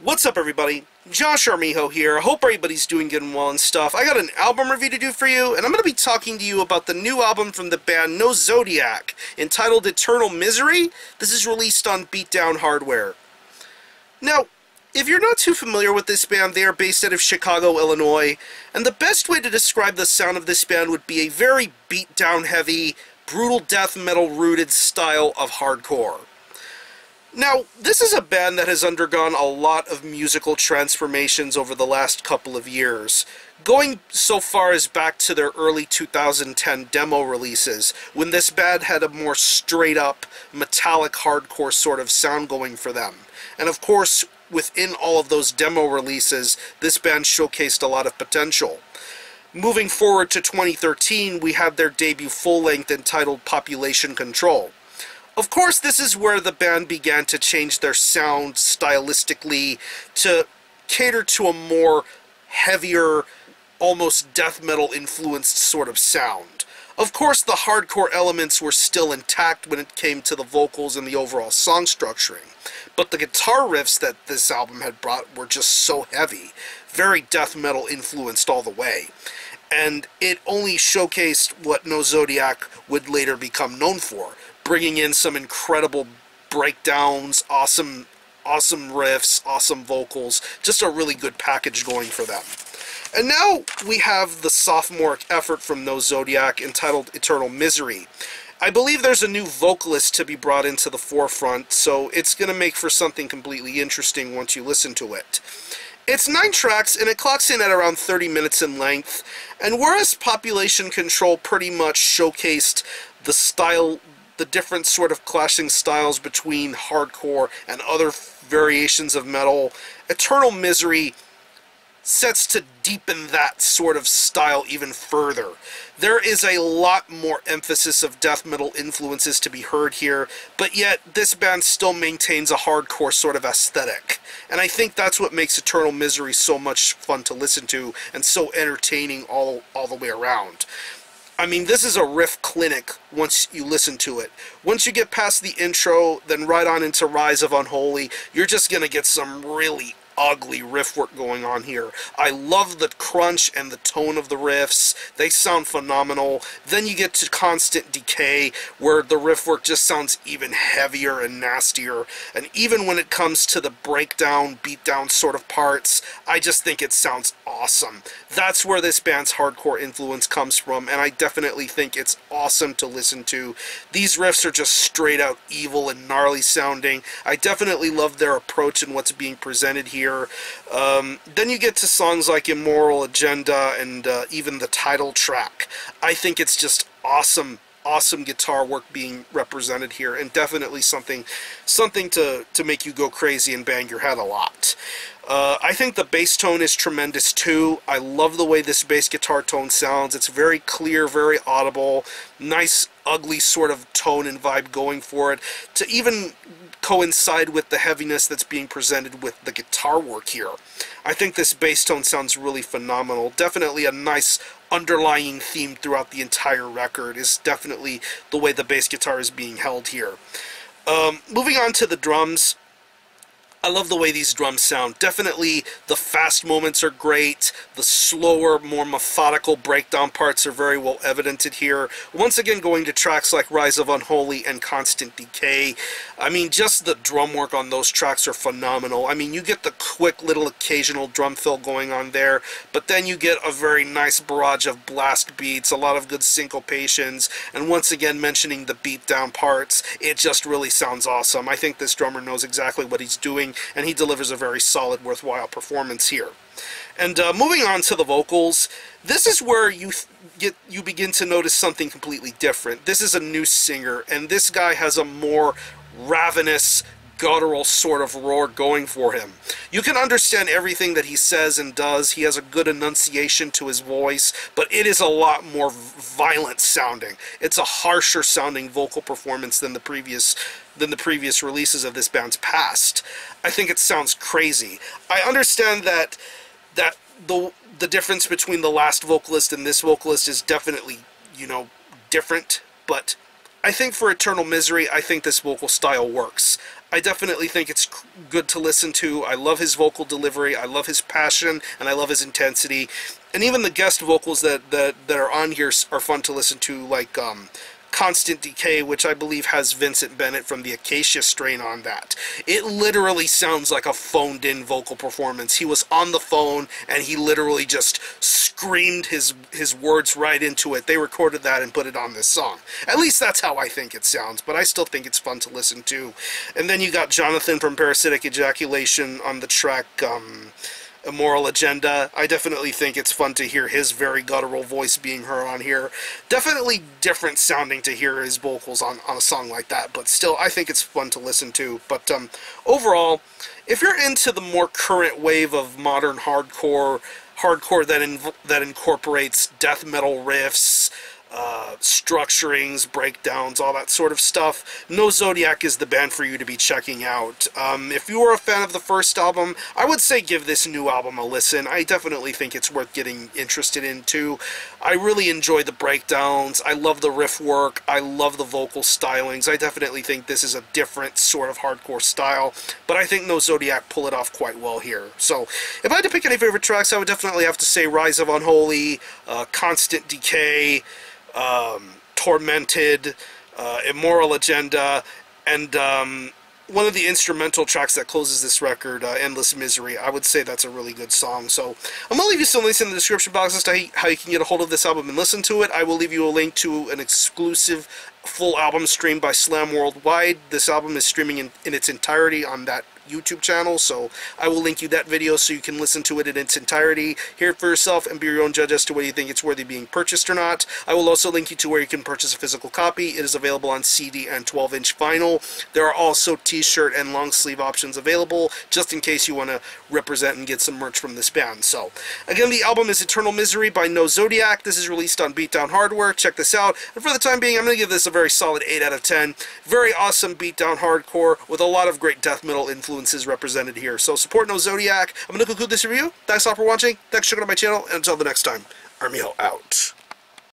What's up, everybody? Josh Armijo here. I hope everybody's doing good and well and stuff. I got an album review to do for you, and I'm going to be talking to you about the new album from the band No Zodiac, entitled Eternal Misery. This is released on Beatdown Hardwear. Now, if you're not too familiar with this band, they are based out of Chicago, Illinois, and the best way to describe the sound of this band would be a very beatdown heavy, brutal death metal rooted style of hardcore. Now, this is a band that has undergone a lot of musical transformations over the last couple of years, going so far as back to their early 2010 demo releases, when this band had a more straight-up, metallic hardcore sort of sound going for them. And of course, within all of those demo releases, this band showcased a lot of potential. Moving forward to 2013, we had their debut full-length entitled Population Control. Of course, this is where the band began to change their sound stylistically to cater to a more heavier, almost death metal influenced sort of sound. Of course, the hardcore elements were still intact when it came to the vocals and the overall song structuring, but the guitar riffs that this album had brought were just so heavy, very death metal influenced all the way. And it only showcased what No Zodiac would later become known for, bringing in some incredible breakdowns, awesome riffs, awesome vocals, just a really good package going for them. And now we have the sophomoric effort from No Zodiac entitled Eternal Misery. I believe there's a new vocalist to be brought into the forefront, so it's going to make for something completely interesting once you listen to it. It's 9 tracks, and it clocks in at around 30 minutes in length, and whereas Population Control pretty much showcased the style, the different sort of clashing styles between hardcore and other variations of metal, Eternal Misery sets to deepen that sort of style even further. There is a lot more emphasis of death metal influences to be heard here, but yet this band still maintains a hardcore sort of aesthetic. And I think that's what makes Eternal Misery so much fun to listen to and so entertaining all the way around. I mean, this is a riff clinic once you listen to it. Once you get past the intro, then right on into Rise of Unholy, you're just going to get some really ugly riff work going on here. I love the crunch and the tone of the riffs. They sound phenomenal. Then you get to Constant Decay, where the riff work just sounds even heavier and nastier. And even when it comes to the breakdown, beatdown sort of parts, I just think it sounds awesome. That's where this band's hardcore influence comes from, and I definitely think it's awesome to listen to. These riffs are just straight out evil and gnarly sounding. I definitely love their approach and what's being presented here. Then you get to songs like Immoral Agenda and even the title track. I think it's just awesome guitar work being represented here, and definitely something to make you go crazy and bang your head a lot. I think the bass tone is tremendous too. I love the way this bass guitar tone sounds. It's very clear, very audible, nice ugly sort of tone and vibe going for it, to even coincide with the heaviness that's being presented with the guitar work here. I think this bass tone sounds really phenomenal. Definitely a nice underlying theme throughout the entire record is definitely the way the bass guitar is being held here. Moving on to the drums. I love the way these drums sound. Definitely the fast moments are great. The slower, more methodical breakdown parts are very well evidented here. Once again, going to tracks like Rise of Unholy and Constant Decay. I mean, just the drum work on those tracks are phenomenal. I mean, you get the quick little occasional drum fill going on there, but then you get a very nice barrage of blast beats, a lot of good syncopations, and once again, mentioning the beatdown parts, it just really sounds awesome. I think this drummer knows exactly what he's doing, and he delivers a very solid, worthwhile performance here. And moving on to the vocals, this is where you begin to notice something completely different. This is a new singer, and this guy has a more ravenous, guttural sort of roar going for him. You can understand everything that he says and does. He has a good enunciation to his voice, but it is a lot more violent sounding. It's a harsher sounding vocal performance than the previous releases of this band's past. I think it sounds crazy. I understand that the difference between the last vocalist and this vocalist is definitely, you know, different, but I think for Eternal Misery, I think this vocal style works. I definitely think it's good to listen to. I love his vocal delivery, I love his passion, and I love his intensity. And even the guest vocals that are on here are fun to listen to, like Constant Decay, which I believe has Vincent Bennett from the Acacia Strain on that. It literally sounds like a phoned-in vocal performance. He was on the phone, and he literally just screamed his words right into it. They recorded that and put it on this song. At least that's how I think it sounds, but I still think it's fun to listen to. And then you got Jonathan from Parasitic Ejaculation on the track Immoral Agenda. I definitely think it's fun to hear his very guttural voice being heard on here. Definitely different sounding to hear his vocals on a song like that, but still, I think it's fun to listen to. But overall, if you're into the more current wave of modern hardcore that incorporates death metal riffs, structurings, breakdowns, all that sort of stuff, No Zodiac is the band for you to be checking out. If you were a fan of the first album, I would say give this new album a listen. I definitely think it's worth getting interested into. I really enjoy the breakdowns, I love the riff work, I love the vocal stylings. I definitely think this is a different sort of hardcore style, but I think No Zodiac pull it off quite well here. So, if I had to pick any favorite tracks, I would definitely have to say Rise of Unholy, Constant Decay, Tormented, Immoral Agenda, and one of the instrumental tracks that closes this record, Endless Misery. I would say that's a really good song. So I'm going to leave you some links in the description box as to how you can get a hold of this album and listen to it. I will leave you a link to an exclusive full album stream by Slam Worldwide. This album is streaming in its entirety on that YouTube channel, so I will link you that video so you can listen to it in its entirety, hear it for yourself, and be your own judge as to whether you think it's worthy being purchased or not. I will also link you to where you can purchase a physical copy. It is available on CD and 12-inch vinyl. There are also t-shirt and long sleeve options available, just in case you want to represent and get some merch from this band. So, again, the album is Eternal Misery by No Zodiac. This is released on Beatdown Hardwear. Check this out. And for the time being, I'm going to give this a very solid 8 out of 10. Very awesome beatdown hardcore with a lot of great death metal influences represented here. So support No Zodiac. I'm going to conclude this review. Thanks all for watching. Thanks for checking out my channel. And until the next time, Armijo out.